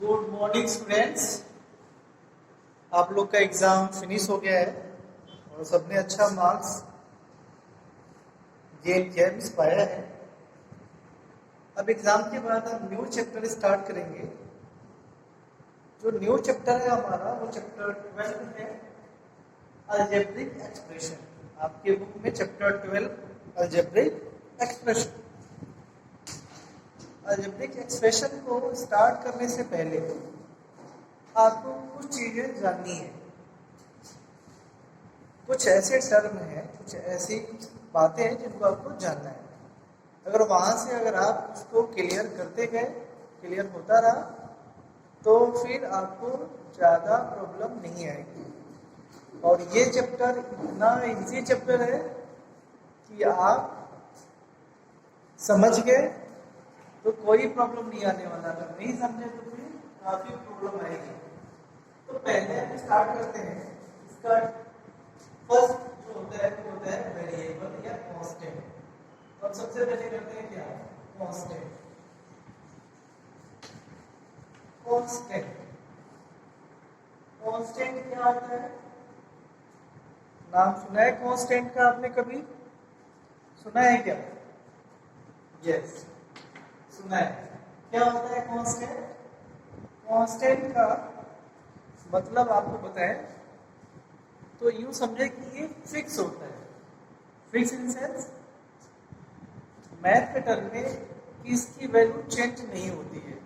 Good morning students. आप लोग का एग्जाम फिनिश हो गया है और सबने अच्छा मार्क्स गेन किया है, पाया है। अब एग्जाम के बाद हम न्यू चैप्टर स्टार्ट करेंगे। जो न्यू चैप्टर है हमारा वो चैप्टर 12 है, अलजेब्रिक एक्सप्रेशन। आपके बुक में chapter 12 algebraic expression. Algebraic expression को स्टार्ट करने से पहले आपको कुछ चीजें जाननी है। कुछ ऐसे टर्म हैं, कुछ ऐसी बातें हैं जिनको आपको जानना है। अगर वहां से आप उसको क्लियर करते गए, क्लियर होता रहा, तो फिर आपको ज़्यादा प्रॉब्लम नहीं आएगी। और ये चैप्टर इतना इजी चैप्टर है कि आप समझ गए तो कोई प्रॉब्लम नहीं आने वाला। अगर नहीं समझे तो फिर काफ़ी प्रॉब्लम आएगी। तो पहले हम स्टार्ट करते हैं। इसका फर्स्ट जो होता है वो होता है वेरिएबल या कांस्टेंट। तो हम सबसे पहले करते हैं क्या, कांस्टेंट। कांस्टेंट कांस्टेंट क्या होता है? नाम सुना है कांस्टेंट का आपने कभी? सुना है क्या? यस, सुना है। क्या होता है कांस्टेंट? कांस्टेंट का मतलब आपको बताएं तो यूं समझे कि ये फिक्स होता है। फिक्स इन सेंस मैथ के टर्म में इसकी वैल्यू चेंज नहीं होती है।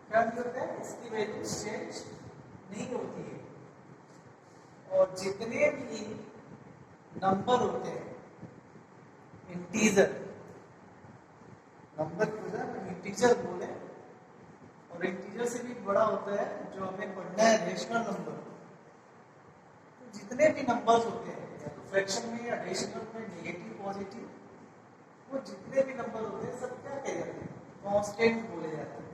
क्या होता है? इसकी वैल्यू चेंज नहीं होती है। और जितने भी नंबर होते हैं, इंटीजर नंबर की वजह हम इंटीजर बोले, और इंटीजर से भी बड़ा होता है जो हमें पढ़ना है रेशनल नंबर। तो जितने भी नंबर्स होते हैं, या तो फ्रैक्शन में या डेसिमल में, नेगेटिव पॉजिटिव, वो जितने भी नंबर होते हैं सब क्या कहे जाते हैं? कांस्टेंट बोले जाते हैं।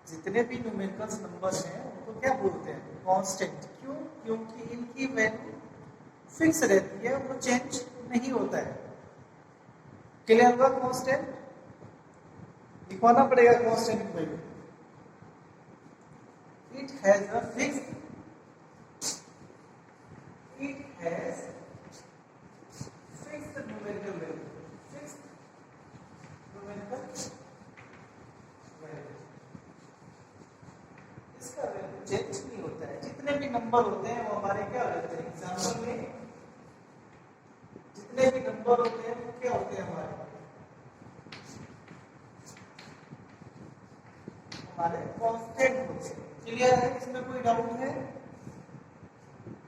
जितने भी न्यूमेरिकल्स नंबर्स हैं उनको क्या बोलते हैं? कांस्टेंट। क्यों? क्योंकि इनकी वैल्यू फिक्स रहती है, वो चेंज नहीं होता है। क्लियर हुआ? कांस्टेंट लिखवाना पड़ेगा कांस्टेंट की value. It has a fix numerical value. Fixed numerical value, इसका वैल्यू चेंज नहीं होता है। जितने भी नंबर होते हैं वो हमारे क्या रहते हैं? एग्जाम्पल में जितने भी नंबर होते हैं वो क्या होते हैं? हमारे कांस्टेंट होते हैं। क्लियर है? इसमें कोई डाउट है?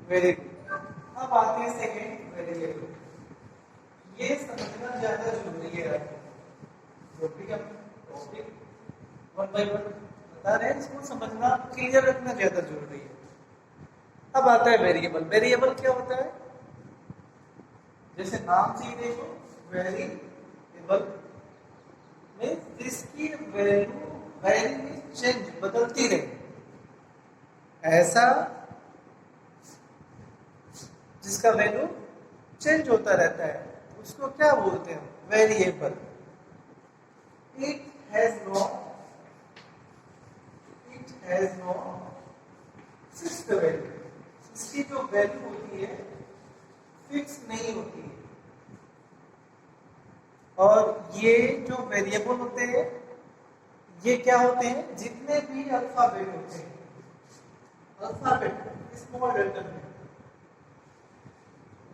Very good. अब आते हैं सेकेंड, वेरिएबल। ये समझना ज्यादा जरूरी है। जो भी हम टॉपिक वन बाय वन बता रहे हैं, इसको समझना, क्लियर रखना ज्यादा जरूरी है। अब आता है वेरिएबल। वेरिएबल क्या होता है? जैसे नाम से ही देखो, वेरिएबल में इसकी वैल्यू चेंज, बदलती रहे। ऐसा जिसका वैल्यू चेंज होता रहता है उसको क्या बोलते हैं? Variable. It has no fixed value. इसकी जो वैल्यू होती है फिक्स नहीं होती है। और ये जो वेरिएबल होते हैं ये क्या होते हैं? जितने भी अल्फाबेट होते हैं, अल्फाबेट स्मॉल लेटर में,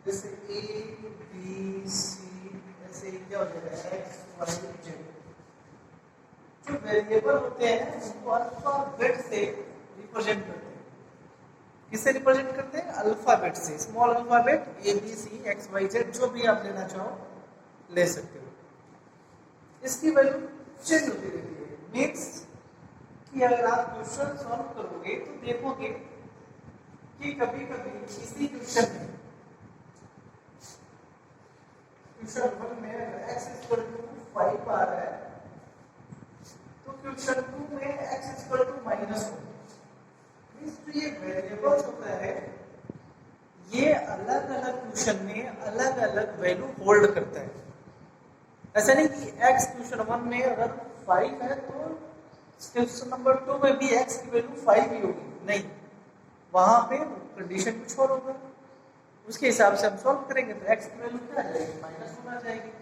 जैसे ए बी सी, ऐसे क्या हो जाएगा? X Y Z. जो वेरिएबल होते हैं उनको अल्फाबेट से रिप्रेजेंट करते हैं। किससे रिप्रेजेंट करते हैं? अल्फाबेट से। Small alphabet A B C X Y Z, जो भी आप लेना चाहो ले सकते हो। इसकी वैल्यू चेंज होती रहती है। मीन्स कि अगर आप क्वेश्चन सॉल्व करोगे तो देखोगे कि कभी कभी इसी क्वेश्चन में, क्वेश्चन 1 में अगर x इक्वल टू 5 आ रहा है तो क्वेश्चन 2 में x इक्वल टू -1। तो ये वेरिएबल्स होता है, ये अलग अलग क्वेश्चन में अलग अलग वैल्यू होल्ड करता है। ऐसा नहीं कि x क्वेश्चन 1 में अगर 5 है तो क्वेश्चन नंबर 2 में भी x की वैल्यू 5 ही होगी, नहीं, वहां पे कंडीशन कुछ और होगा, उसके हिसाब से हम सॉल्व करेंगे तो x की वैल्यू क्या आ जाएगी, -1 आ जाएगी।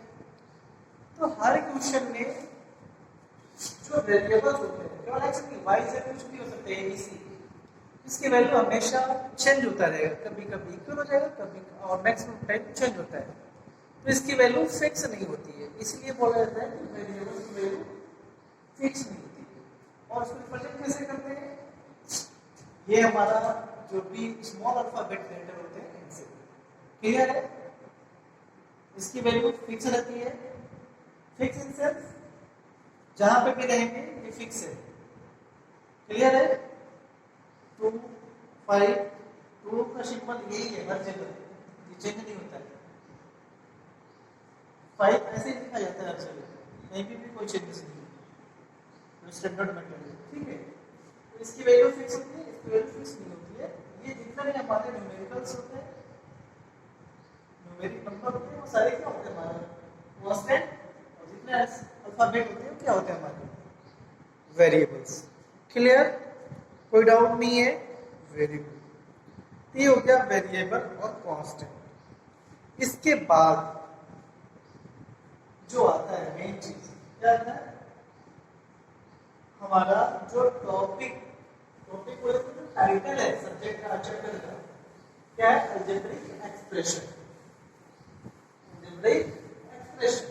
तो हर क्वेश्चन में जो वेरिएबल्स होते हैं केवल x की y से कुछ भी हो सकते हैं, इसी इसकी वैल्यू हमेशा चेंज होता रहेगा, कभी कभी इक्वल हो जाएगा, कभी और मैक्सिमम टाइम चेंज होता है, तो इसकी वैल्यू फिक्स नहीं होती है, इसलिए बोला जाता है कि वेरिएबल की वैल्यू फिक्स नहीं होती है। और उसको रिप्रेजेंट कैसे करते हैं, ये हमारा जो भी स्मॉल अल्फाबेट लेटर होते हैं इनसे, क्लियर है, इसकी वैल्यू फिक्स रहती है, फिक्स इन सेंस जहां पे भी रहेंगे ये फिक्स है, क्लियर है। 2 5 2 का सिंबल यही है हर जगह, ये चेंज नहीं होता है, 5 ऐसे ही लिखा जाता है हर जगह, कहीं भी कोई चेंजेस नहीं है, स्टैंडर्ड मेथड है, ठीक है। तो इसकी वैल्यू फिक्स होती है, इसकी वैल्यू फिक्स नहीं होती है। ये जितने भी हमारे न्यूमेरिकल्स होते हैं, न्यूमेरिक नंबर होते हैं, वो सारे क्या होते हैं हमारे कांस्टेंट, और जितने अल्फाबेट होते हैं क्या होते हैं हमारे वेरिएबल्स, क्लियर, कोई डाउट नहीं है, वेरी गुड। ये हो गया वेरिएबल और कांस्टेंट। इसके बाद जो आता है मेन चीज क्या आता है, हमारा जो टॉपिक बोले तो जो टाइटल है सब्जेक्ट का, चैप्टर का, क्या है, algebraic expression, algebraic expression,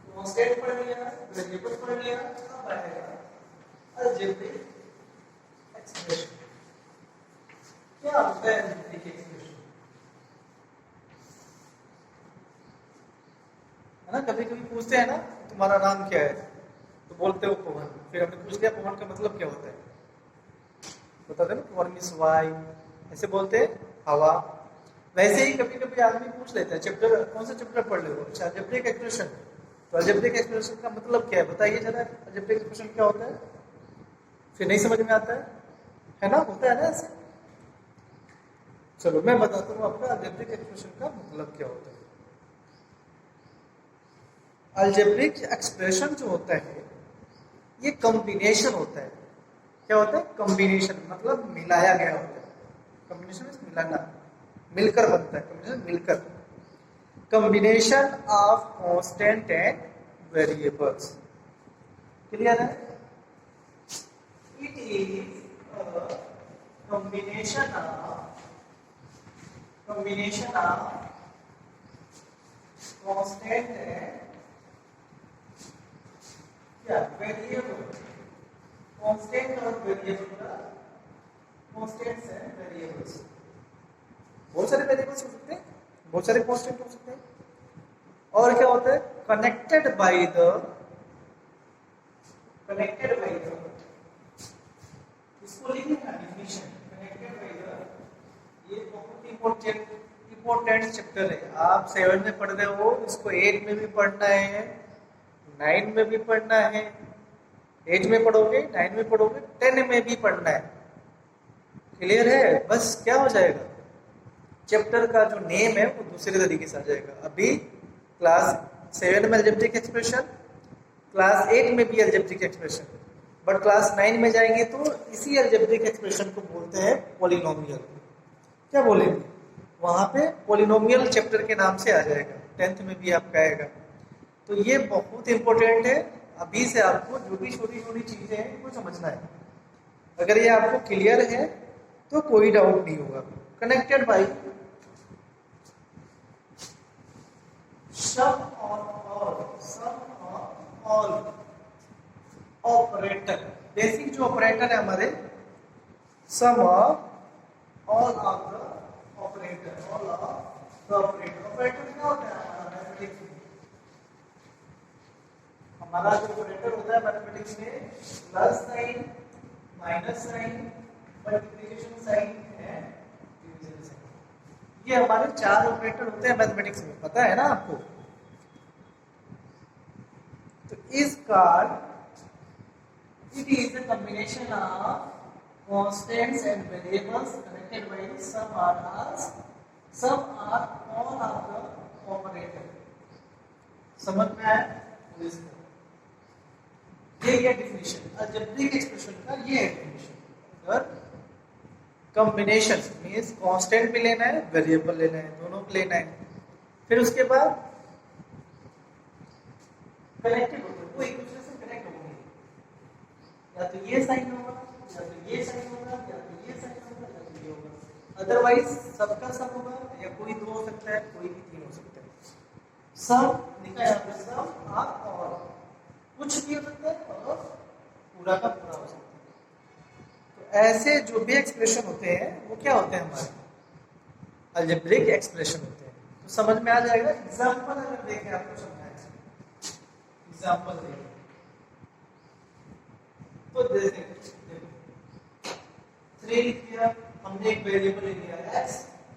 constant पढ़ लिया, वेरिएबल पढ़ लिया, अब आएगा अलजेब्रिक एक्सप्रेशन। क्या होता है अलजेब्रिक एक्सप्रेशन, है ना, कभी कभी पूछते हैं ना तुम्हारा नाम क्या है, तो बोलते हो पवन, फिर हमने पूछ लिया पवन का मतलब क्या होता है, बताते ना, पवन मींस वाई, ऐसे बोलते हैं हवा। वैसे ही कभी कभी आदमी पूछ लेता है चैप्टर कौन सा चैप्टर पढ़ ले, अच्छा अलजेब्रिक एक्सप्रेशन, तो अलजेब्रिक एक्सप्रेशन का मतलब क्या है बताइए जरा, अलजेब्रिक एक्सप्रेशन क्या होता है, फिर नहीं समझ में आता है ना, होता है ना ऐसे। चलो मैं बताता हूँ आपका अलजेब्रिक एक्सप्रेशन का मतलब क्या होता है। अलजेब्रिक एक्सप्रेशन जो होता है ये कॉम्बिनेशन होता है, क्या होता है, कॉम्बिनेशन मतलब मिलाया गया होता है, कॉम्बिनेशन मींस मिलाना, मिलकर बनता है, कॉम्बिनेशन मिलकर, combination of constant and variables, clear है, it is a combination of constant and क्या वेरिएबल, कांस्टेंट और वेरिएबल का, कांस्टेंट्स एंड वेरिएबल्स, बहुत सारे वेरिएबल्स हो सकते हैं, बहुत सारे कांस्टेंट हो सकते हैं, और क्या होता है कनेक्टेड बाय द इसको लिखिए ना डिफिनेशन, कनेक्टेड बाय द, ये बहुत इंपॉर्टेंट चैप्टर है, आप 7 में पढ़ रहे हो, इसको 8 में भी पढ़ना है, 9 में भी पढ़ना है, 8 में पढ़ोगे, 9 में पढ़ोगे, 10 में भी पढ़ना है, क्लियर है। बस क्या हो जाएगा, चैप्टर का जो नेम है वो दूसरे तरीके से आ जाएगा। अभी क्लास 7 में अलजेब्रिक एक्सप्रेशन, क्लास 8 में भी अलजेब्रिक एक्सप्रेशन, बट क्लास 9 में जाएंगे तो इसी अलजेब्रिक एक्सप्रेशन को बोलते हैं पॉलिनोमियल, क्या बोलेंगे वहां पे, पॉलिनोमियल चैप्टर के नाम से आ जाएगा, 10th में भी आपका आएगा। तो ये बहुत इंपॉर्टेंट है, अभी से आपको जो भी छोटी छोटी चीजें हैं इनको समझना है, अगर ये आपको क्लियर है तो कोई डाउट नहीं होगा। Connected by some all operator, basic जो ऑपरेटर है हमारे, some of all of the operator, all of the operator, operator क्या होता है हमारा मैथमेटिक्स में, हमारा जो ऑपरेटर होता है मैथमेटिक्स में, plus sign, minus sign, multiplication sign and division sign, ये हमारे 4 ऑपरेटर होते हैं मैथमेटिक्स में, पता है ना आपको। तो इस card it is a combination of constants and variables connected by some or all of the operator, समझ में आया? तो इसका ये डेफिनेशन अलजेब्रिक एक्सप्रेशन का, ये है डेफिनेशन। अगर कॉम्बिनेशन मींस कांस्टेंट भी लेना है, वेरिएबल लेना है, दोनों को लेना है, फिर उसके बाद कनेक्टेड होते हैं, वो एक दूसरे से कनेक्ट होंगे, या तो ये साइन होगा, या तो ये साइन होगा, या तो ये साइन होगा, या तो ये होगा। अदरवाइज सबका सब होगा, या कोई दो हो सकता है, कोई भी तीन हो सकता है। सब लिखा है यहाँ पे, सब आप और कुछ भी हो सकता है और पूरा का पूरा हो सकता है। तो ऐसे जो भी एक्सप्रेशन होते हैं वो क्या होते हैं, हमारे अलजेब्रिक एक्सप्रेशन होते हैं। तो समझ में आ जाएगा। एग्जांपल अगर देखें, आपको समझाएं, एग्जांपल देखें तो जैसे 3 लिख दिया हमने, एक वेरिएबल ले लिया x,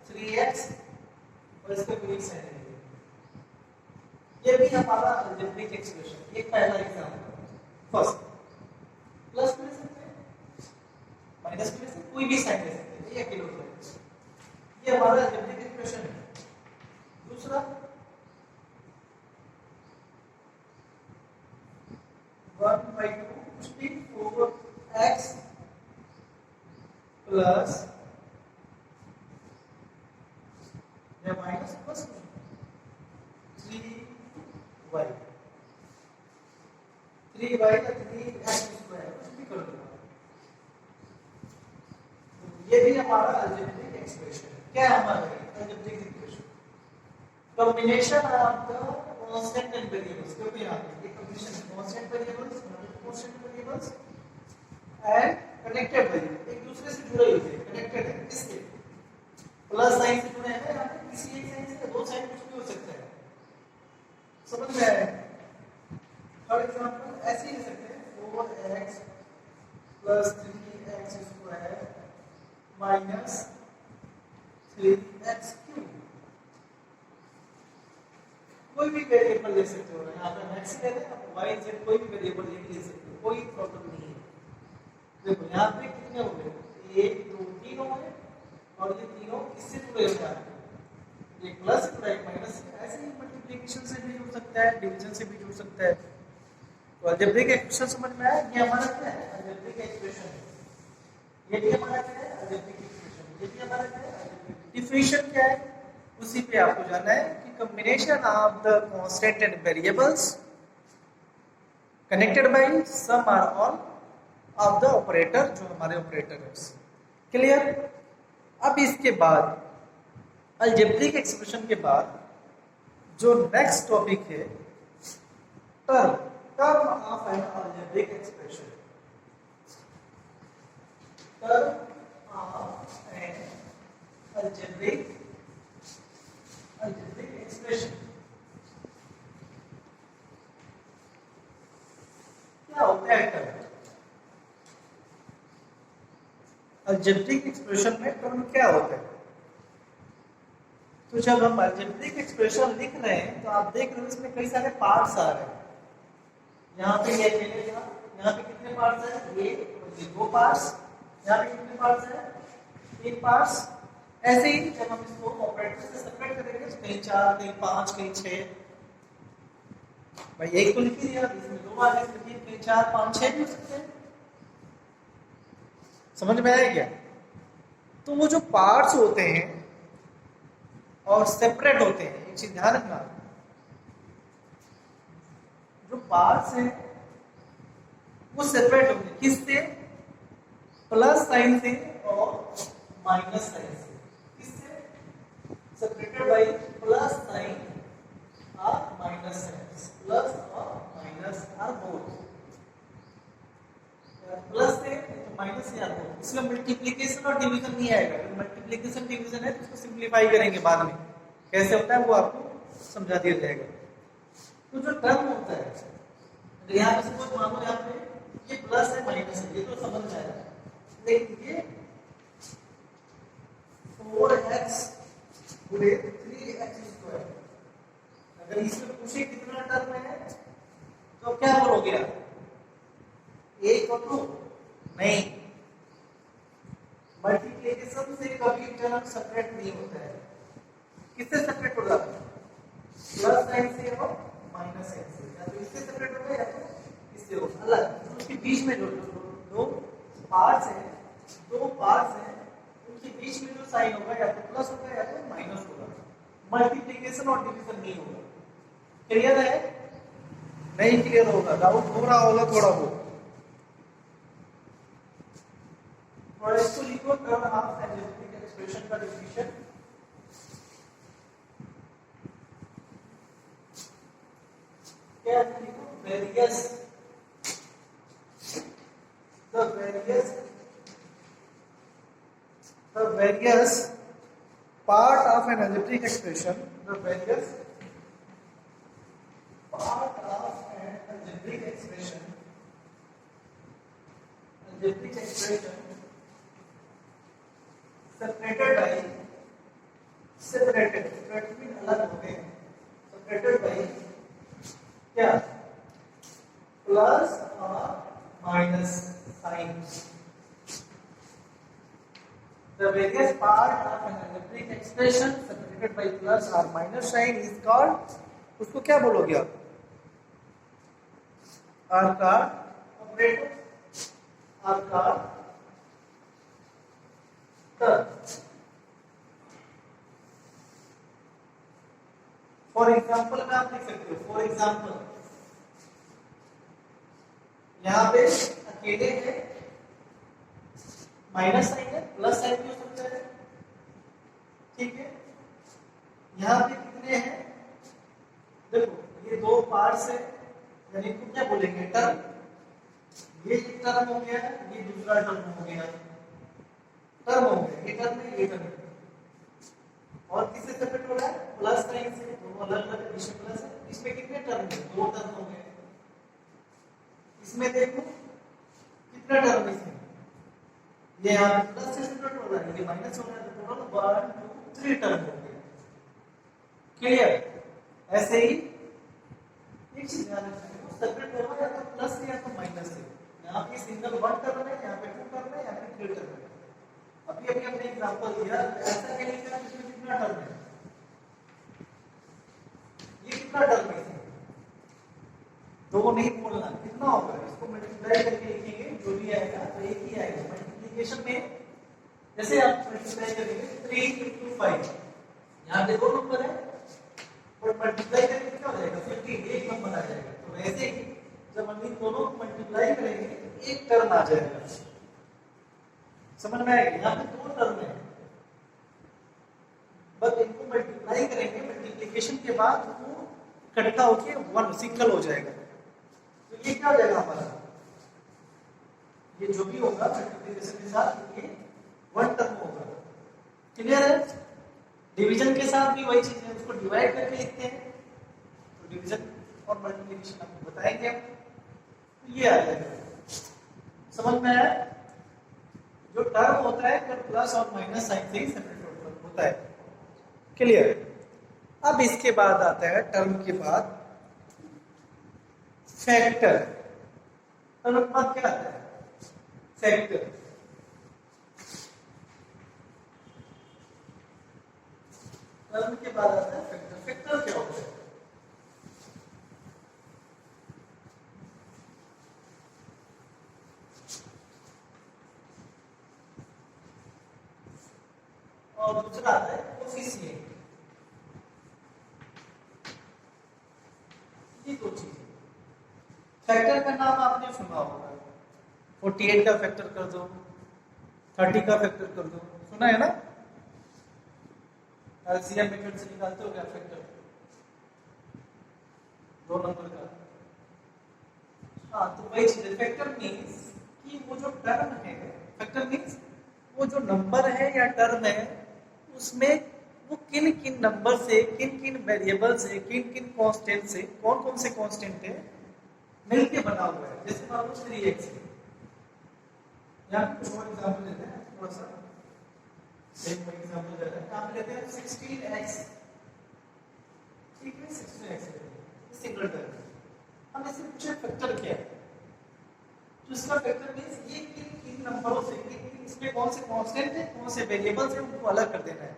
3x, और इसका कोई साइन ले लिया। ये भी हमारा अलजेब्रिक एक्सप्रेशन, एक पहला एग्जांपल। फर्स्ट प्लस ले सकते हैं, माइनस ले सकते हैं, कोई भी साइन ले सकते हैं, ये अकेले होता है। ये हमारा अलजेब्रिक एक्सप्रेशन है। दूसरा 1/2 4x प्लस या माइनस प्लस 3y, 3y या 3x स्क्वायर, कुछ भी कर दो। ये भी हमारा अलजेब्रिक एक्सप्रेशन है। क्या है हमारा algebraic expression? Combination of the constant and variables, क्योंकि यहाँ पे एक कॉम्बिनेशन है constant variables, constant variables and connected variable, एक दूसरे से जुड़े हुए हैं, कनेक्टेड है। किससे? प्लस साइन से जुड़े हैं, या फिर किसी एक साइन से, दो साइन कुछ भी हो सकता है। समझ में आया? फॉर एग्जांपल ऐसे ही लिख सकते हैं 4x plus 3x square minus 3x cube. कोई भी वेरिएबल ले सकते हो, यहाँ पे x ले लें, आप y z कोई भी वेरिएबल ले सकते हो, कोई प्रॉब्लम नहीं है। देखो यहाँ पे कितने हो गए, 1 2 3 हो गए, और ये तीनों किससे जुड़े हुए हैं? एक प्लस जुड़ा है, एक माइनस। ऐसे ही मल्टीप्लिकेशन से भी जुड़ सकता है, डिवीजन से भी जुड़ सकता है। तो अलजेब्रिक एक्सप्रेशन समझ में आया? ये हमारा क्या है? अलजेब्रिक एक्सप्रेशन है। ये भी हमारा क्या है? Algebraic expression. ये भी हमारा क्या है? अलजेब्रिक। डिफिनेशन क्या है उसी पे आपको जानना है कि combination of the constant and variables connected by some और ऑल ऑफ द ऑपरेटर, जो हमारे ऑपरेटर है। क्लियर? अब इसके बाद अलजेब्रिक एक्सप्रेशन के बाद जो नेक्स्ट टॉपिक है, term, term of N algebraic expression, term of N algebraic expression. क्या होता है टर्म? अलजेब्रिक एक्सप्रेशन में टर्म क्या होता है? तो जब हम अलजेब्रिक एक्सप्रेशन लिख रहे हैं तो आप देख रहे हो इसमें कई सारे पार्ट्स आ रहे हैं। यहाँ पे ये मिलेगा, यहाँ पे कितने पार्ट्स हैं? ये और ये 2 पार्ट्स। यहाँ पे कितने पार्ट्स हैं? 3 पार्ट्स। ऐसे ही जब हम इसको ऑपरेटर से सेपरेट करेंगे तो कहीं 4, कहीं 5, कहीं 6। भाई एक तो लिख ही दिया, इसमें 2 आ गए, कहीं 4, 5, 6 भी हो सकते हैं। समझ में आया क्या? तो वो जो पार्ट्स होते हैं और सेपरेट होते हैं, एक चीज ध्यान रखना, जो पार्ट्स हैं वो सेपरेट होंगे। किससे? प्लस साइन से और माइनस साइन से। किससे? सेपरेटेड बाय प्लस साइन और माइनस साइन। प्लस और माइनस आर बोथ, प्लस से माइनस से आर बोथ। इसमें मल्टीप्लिकेशन और डिवीजन नहीं आएगा। मल्टीप्लिकेशन डिवीजन है तो उसको सिंप्लीफाई करेंगे बाद में, कैसे होता है वो आपको समझा दिया जाएगा। तो जो टर्म होता है, अगर यहाँ पे सपोज मान लो यहाँ पे ये प्लस है माइनस है, ये तो समझ में आएगा। लेकिन ये 4x गुणे 3x स्क्वायर, अगर इसमें पूछे कितना टर्म है तो क्या बोलोगे आप? 1 और 2? नहीं, मल्टीप्लिकेशन से कभी टर्म सेपरेट नहीं होता है। किससे सेपरेट होता है? प्लस साइन से और माइनस माइनस साइन से, या तो इससे सेपरेट होगा या तो इससे होगा अलग। उसके बीच में जो दो पार्ट्स हैं, उनके बीच में जो साइन होगा या तो प्लस होगा या तो माइनस होगा, मल्टीप्लिकेशन और डिवीजन नहीं होगा। क्लियर है? नहीं क्लियर होगा, डाउट हो रहा होगा थोड़ा बहुत, और इसको लिखो थर्ड हाफ एल्जेब्रिक एक्सप्रेशन का डेफिनेशन। क्या लिखो? Various the various part of an algebraic expression, the various part of an algebraic expression separated means अलग हो गए, separated by क्या, प्लस और minus sign. The various part of an algebraic expression separated by plus or minus sign is called, उसको क्या बोलोगे आप? R का ऑपरेटर, R का term. फॉर एग्जाम्पल में आप लिख सकते हो, फॉर एग्जाम्पल यहाँ पे अकेले है, माइनस साइन है, प्लस साइन भी हो सकता है, ठीक है। यहाँ पे कितने हैं, देखो ये दो पार्ट्स है, यानी इनको क्या बोलेंगे, टर्म। ये एक टर्म हो गया, ये दूसरा टर्म हो गया, टर्म हो गया, ये टर्म है, ये टर्म है। और किससे सेपरेट हो रहा है, प्लस साइन से, दोनों अलग अलग है, इसमें प्लस है, इसमें कितने टर्म है, दो टर्म हो गए। इसमें देखो कितना टर्म है, इसमें ये यहाँ प्लस से सेपरेट हो रहा है, ये माइनस हो रहा है, तो टोटल 1 2 3 टर्म हो गए। क्लियर? ऐसे ही एक चीज ध्यान रखना, सेपरेट हो रहा है या तो प्लस से या तो माइनस से। यहाँ पे सिंगल 1 टर्म है, यहाँ पे 2 टर्म है, यहाँ पे 3 टर्म है। अभी अभी हमने एग्जांपल दिया, ऐसा क्या लिखा है, इसमें कितना टर्म है, ये कितना टर्म है, दो नहीं बोलना, कितना होगा, इसको मल्टीप्लाई करके लिखेंगे, जो भी आएगा तो एक ही आएगा। मल्टीप्लिकेशन में जैसे आप मल्टीप्लाई करेंगे 3 × 5, यहाँ पे दो नंबर है और मल्टीप्लाई करेंगे कितना हो जाएगा, 15, एक नंबर आ जाएगा। तो वैसे ही जब हम इन दोनों को मल्टीप्लाई करेंगे एक टर्म आ जाएगा, समझ में आएगा। यहाँ पे दो टर्म है, बस इनको मल्टीप्लाई करेंगे, मल्टीप्लिकेशन के बाद वो इकट्ठा होके 1 सिंगल हो जाएगा। तो ये क्या हो जाएगा हमारा, ये जो भी होगा मल्टीप्लिकेशन के साथ ये 1 टर्म होगा। क्लियर है? डिवीजन के साथ भी वही चीज है, उसको डिवाइड करके लिखते हैं, तो डिवीजन और मल्टीप्लिकेशन आपको बताएंगे हम। तो ये आ जाएगा, समझ में आया? जो टर्म होता है तो प्लस और माइनस साइन से ही सेपरेट होता है। क्लियर? अब इसके बाद आता है, टर्म के बाद फैक्टर। टर्म के बाद क्या आता है, फैक्टर। टर्म के बाद आता है फैक्टर। फैक्टर क्या होता है, और दूसरा आता है कोफिशिएंट। ये दो चीजें। फैक्टर का नाम आपने सुना होगा, 48 का फैक्टर कर दो, 30 का फैक्टर कर दो, सुना है ना? एलसीएम मेथड से निकालते हो क्या फैक्टर, दो नंबर का। हाँ, तो वही चीज है। फैक्टर मीन्स कि वो जो टर्म है, फैक्टर मीन्स वो जो नंबर है या टर्म है, उसमें वो किन किन नंबर से, किन किन वेरिएबल से, किन किन कांस्टेंट से, कौन कौन से कांस्टेंट है मिलके बना हुआ है। जैसे मान लो 3x है, यहाँ पे और एग्जांपल लेते हैं, थोड़ा सा एक एग्जांपल लेते हैं। यहाँ पे लेते हैं 16x, ठीक है, 16x सिंगल टर्म। हम इससे पूछे फैक्टर क्या है, तो इसका फैक्टर मींस ये किन किन नंबरों से, इसमें कौन से कांस्टेंट है, कौन से वेरिएबल है, उनको अलग कर देना है।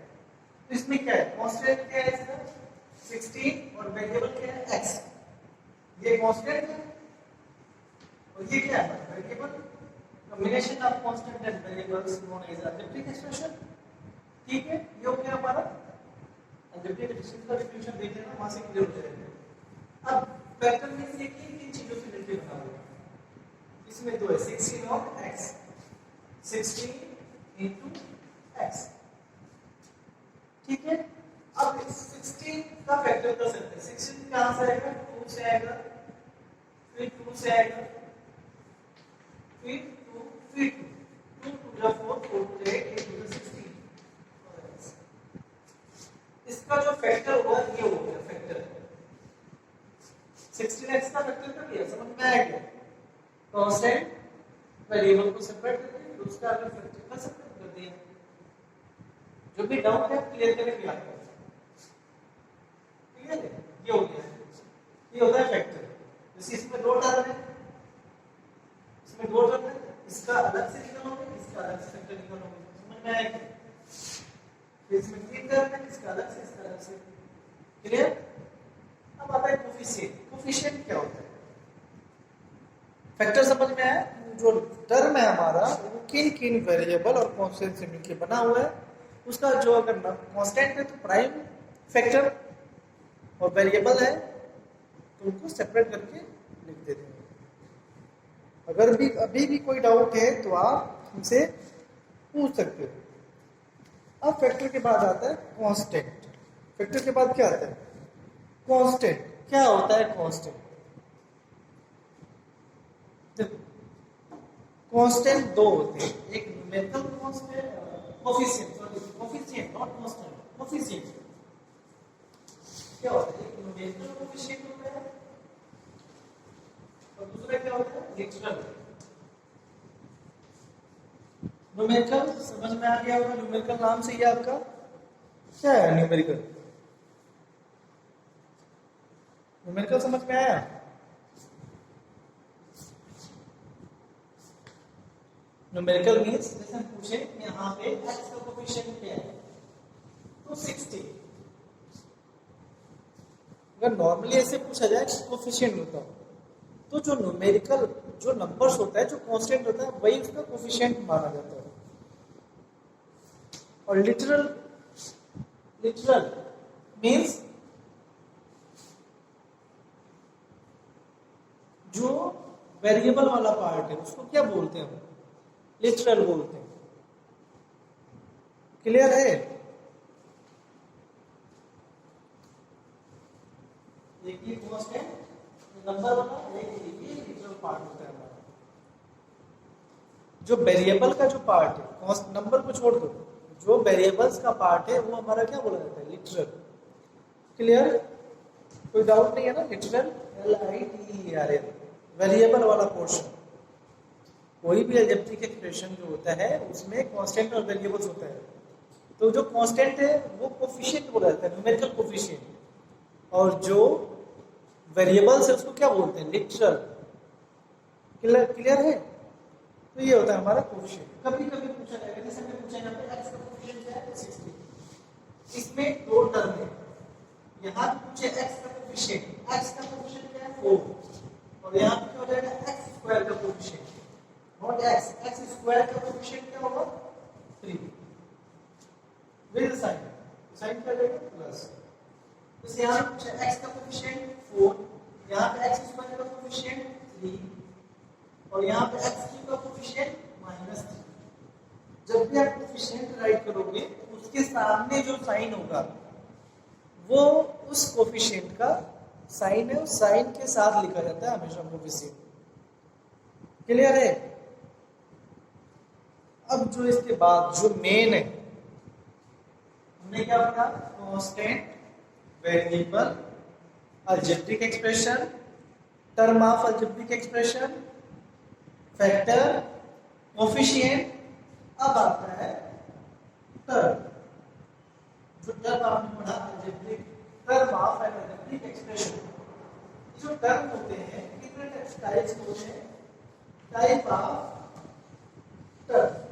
तो इसमें क्या है, कांस्टेंट क्या है इसका 16 और वेरिएबल क्या है x। ये कांस्टेंट है और ये क्या है variable. Combination of constant and variables known as algebraic expression. ठीक है, ये हो गया हमारा अलजेब्रिक एक्सप्रेशन का डिफिनेशन देख लेना, वहां से क्लियर हो जाएगा। अब वेक्टर में से किन चीजों से मिलकर बना हुआ है, इसमें दो है 16 और x, 16 into x। ठीक है, अब 16 का फैक्टर कर सकते हैं। 16 कहां से आएगा, 2 से आएगा, फिर 2 से आएगा, फिर 2, फिर 2 2 जा 4, 4 2 8, 8 2 16। इसका जो फैक्टर हुआ ये हो गया फैक्टर 16x का फैक्टर कर दिया, समझ में आ गया। कांस्टेंट वेरिएबल को सेपरेट करके उसका अगर फैक्टर कर सकते कर दिया। जो भी डाउट है क्लियर करेंगे आपको। ठीक है, ये हो गया, ये होता है फैक्टर। जैसे इसमें दो टर्म है, इसमें दो टर्म है, इसका अलग से निकालोगे, इसका अलग से फैक्टर निकालोगे, समझ में आएगा। इसमें तीन टर्म है, इसका अलग से, इसका अलग से। क्लियर। अब आता है कोफिशिएंट। कोफिशिएंट क्या होता है, फैक्टर समझ में आया। जो टर्म है हमारा वो किन किन वेरिएबल और कांस्टेंट से मिलकर बना हुआ है, उसका जो अगर कांस्टेंट है तो प्राइम फैक्टर, और वेरिएबल है तो उनको सेपरेट करके लिख देते हैं। अगर भी अभी भी कोई डाउट है तो आप हमसे पूछ सकते हो। अब फैक्टर के बाद आता है कांस्टेंट। फैक्टर के बाद क्या आता है, कांस्टेंट। क्या होता है कांस्टेंट, देखो कांस्टेंट दो होते हैं, एक numerical constant, coefficient, sorry coefficient not constant, coefficient. क्या होता है, एक न्यूमेरिकल कोफिशिएंट होता है और दूसरा क्या होता है, लिटरल। न्यूमेरिकल समझ में आ गया होगा, न्यूमेरिकल नाम से ही आपका क्या है, न्यूमेरिकल। न्यूमेरिकल समझ में आया। न्यूमेरिकल मींस जैसे हम पूछे यहाँ पे x का कोफिशिएंट क्या है, तो 60। अगर नॉर्मली ऐसे पूछा जाए कोफिशिएंट बताओ, तो जो न्यूमेरिकल जो नंबर्स होता है, जो कांस्टेंट होता है, वही उसका कोफिशिएंट माना जाता है। और लिटरल, लिटरल मींस जो वेरिएबल वाला पार्ट है उसको क्या बोलते हैं, लिटरल बोलते हैं। क्लियर है। एक ये कांस्टेंट नंबर वाला, एक ये लिटरल पार्ट होता है हमारा। जो वेरिएबल का जो पार्ट है, नंबर को छोड़ दो, जो वेरिएबल्स का पार्ट है वो हमारा क्या बोला जाता है, लिटरल। क्लियर, कोई डाउट नहीं है ना। लिटरल LITERL, वेरिएबल वाला पोर्शन। कोई भी अलजेब्रिक एक्सप्रेशन जो होता है उसमें कांस्टेंट और वेरिएबल्स होता है, तो जो कांस्टेंट है वो कोफिशिएंट बोला जाता है, न्यूमेरिकल कोफिशिएंट। और जो वेरिएबल्स है उसको क्या बोलते हैं, लिटरल। क्लियर है। तो ये होता है हमारा कोफिशिएंट। कभी कभी पूछा जाएगा, जैसे हमने पूछा यहाँ पे x का कोफिशिएंट क्या है, 60। इसमें दो टर्म है, यहाँ पे पूछे x का कोफिशिएंट, x का कोफिशिएंट क्या है 4, और यहाँ पे क्या हो जाएगा x स्क्वायर का coefficient, not x, x square का कोफिशिएंट क्या होगा 3 विद साइन, साइन क्या जाएगा प्लस। तो यहाँ पे पूछा x का कोफिशिएंट 4, यहाँ पे x स्क्वायर का कोफिशिएंट 3, और यहाँ पे x क्यूब का कोफिशिएंट -3। जब भी आप कोफिशिएंट राइट करोगे उसके सामने जो साइन होगा वो उस कोफिशिएंट का साइन है, उस साइन के साथ लिखा जाता है हमेशा कोफिशिएंट। क्लियर है। अब जो इसके बाद जो मेन है, हमने क्या पढ़ा, constant, variable, algebraic expression, term of algebraic expression, factor, coefficient. अब आता है टर्म। जो टर्म आपने पढ़ा algebraic, term of algebraic expression. जो टर्म होते हैं कितने टाइप्स होते हैं, टाइप ऑफ टर्म।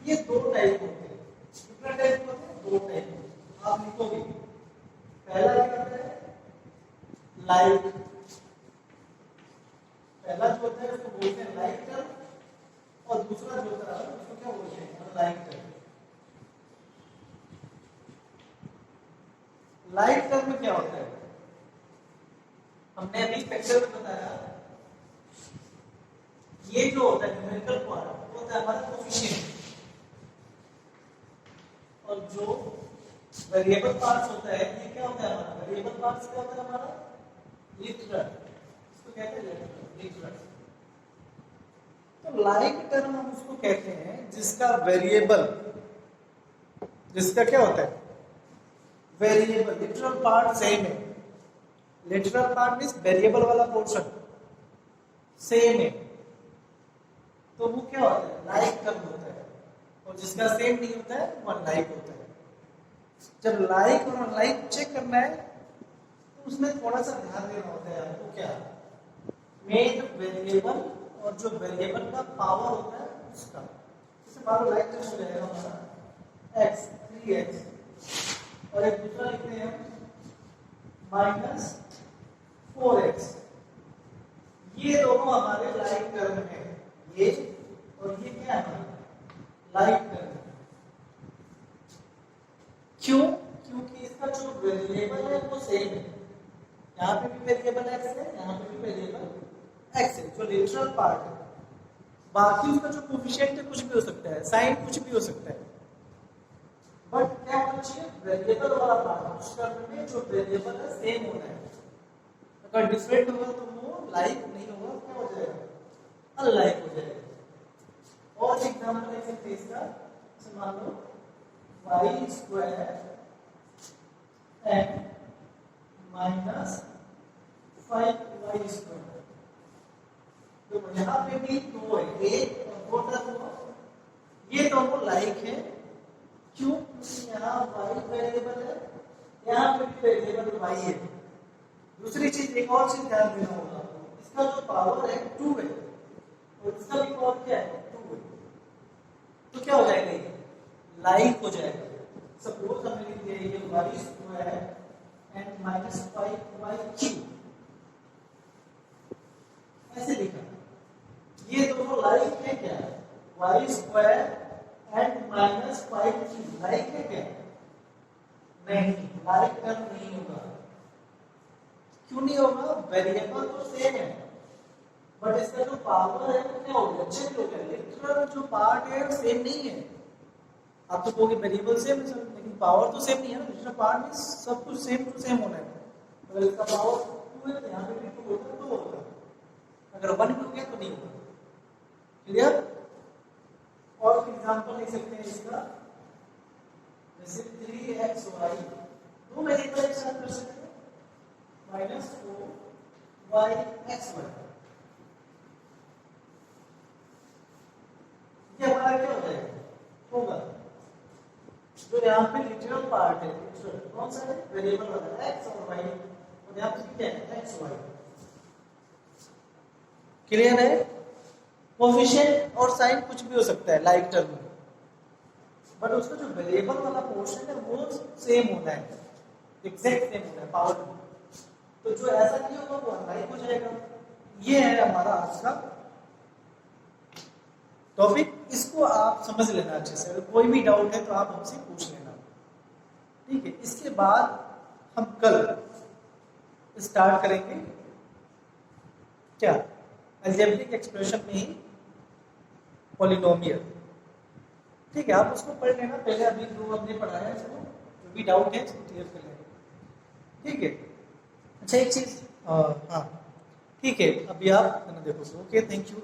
ये दो टाइप होते हैं। कितने टाइप होते हैं, दो टाइप। आप लिखोगे पहला क्या होता है, लाइक, पहला जो होता है उसको बोलते हैं लाइक टर्म, और दूसरा जो होता है उसको क्या बोलते हैं, लाइक टर्म। लाइक टर्म में क्या होता है, हमने अभी फैक्टर में बताया, ये जो होता है न्यूमेरिकल पार्ट वो होता है हमारा कोफिशिएंट, और जो वेरिएबल पार्ट्स होता है ये क्या होता है हमारा, वेरिएबल पार्ट्स क्या होता है हमारा, लिटरल, इसको कहते हैं लिटरल। तो लाइक टर्म हम उसको कहते हैं जिसका वेरिएबल, जिसका क्या होता है वेरिएबल, लिटरल पार्ट सेम है, लिटरल पार्ट मींस वेरिएबल वाला पोर्शन सेम है, तो वो क्या होता है लाइक टर्म होता है, और जिसका सेम नहीं होता है वो अनलाइक होता है। जब लाइक और अनलाइक चेक करना है तो उसमें थोड़ा सा ध्यान देना होता है आपको, क्या मेन वेरिएबल और जो वेरिएबल का पावर होता है उसका, जैसे मान लो लाइक टर्म हो जाएगा हमारा x 3x, और एक दूसरा लिखते हैं हम -4x, ये दोनों हमारे लाइक टर्म है, ये और ये क्या है लाइक टर्म। क्यों, क्योंकि इसका जो वेरिएबल है वो सेम है, यहाँ पे भी वेरिएबल x है, यहाँ पे भी वेरिएबल x है, जो लिटरल पार्ट है। बाकी उसका जो कोफिशिएंट है कुछ भी हो सकता है, साइन कुछ भी हो सकता है, बट क्या होना चाहिए वेरिएबल वाला पार्ट, उस टर्म में जो वेरिएबल है सेम होना है। अगर डिफरेंट होगा तो वो लाइक नहीं होगा, क्या हो जाएगा अनलाइक हो जाएगा। और एग्जांपल ले सकते हैं इसका, जैसे मान लो y² and -5y², तो यहाँ पे भी दो है, एक और दो टर्म हुआ, ये दोनों लाइक है, क्यों, क्योंकि यहाँ y वेरिएबल है, यहाँ पे भी वेरिएबल y है। दूसरी चीज, एक और चीज ध्यान देना होगा, इसका जो पावर है 2 है, और इसका भी पावर क्या है 2 है, तो क्या हो जाएगा ये लाइक हो जाएगा। सपोज हमने लिख दिया ये y² and -5y3, ऐसे लिखा, ये दोनों लाइक है क्या, y² and -5y3 लाइक है क्या, नहीं, लाइक टर्म नहीं होगा। क्यों नहीं होगा, वेरिएबल तो सेम है, बट इसका जो पावर है वो क्या हो गया, चेंज हो गया, लिटरल जो पार्ट है सेम नहीं है। आप तो कहोगे वेरिएबल सेम है सर, लेकिन पावर तो सेम नहीं है ना, लिटरल पार्ट में सब कुछ सेम टू सेम होना है। अगर इसका पावर 2 है तो यहाँ पे भी 2 होगा, 2 होगा, अगर 1 भी हो गया तो नहीं होगा। क्लियर। और एग्जांपल लिख सकते हैं इसका, जैसे 3xy, दो वेरिएबल एक साथ कर सकते हैं, -4yxy, ये हमारा क्या हो जाएगा होगा, जो यहाँ पे लिटरल पार्ट है, लिटरल कौन सा है वेरिएबल वाला x और y, और यहाँ पे क्या है x y। क्लियर है। कोफिशिएंट और साइन कुछ भी हो सकता है लाइक टर्म में, बट उसका जो वेरिएबल वाला पोर्शन है वो सेम होना है, एग्जैक्ट सेम होना है पावर में, तो जो ऐसा नहीं होगा वो अनलाइक हो जाएगा। ये है हमारा आज का टॉपिक, इसको आप समझ लेना अच्छे से, अगर कोई भी डाउट है तो आप हमसे पूछ लेना, ठीक है। इसके बाद हम कल स्टार्ट करेंगे क्या, अलजेब्रिक एक्सप्रेशन में ही पॉलिनोमियल, ठीक है। आप उसको पढ़ लेना पहले, अभी जो हमने पढ़ाया है इसको, जो भी डाउट है इसको क्लियर कर लेना, ठीक है। अच्छा एक चीज, हाँ ठीक है, अभी आप देखो, ओके, थैंक यू।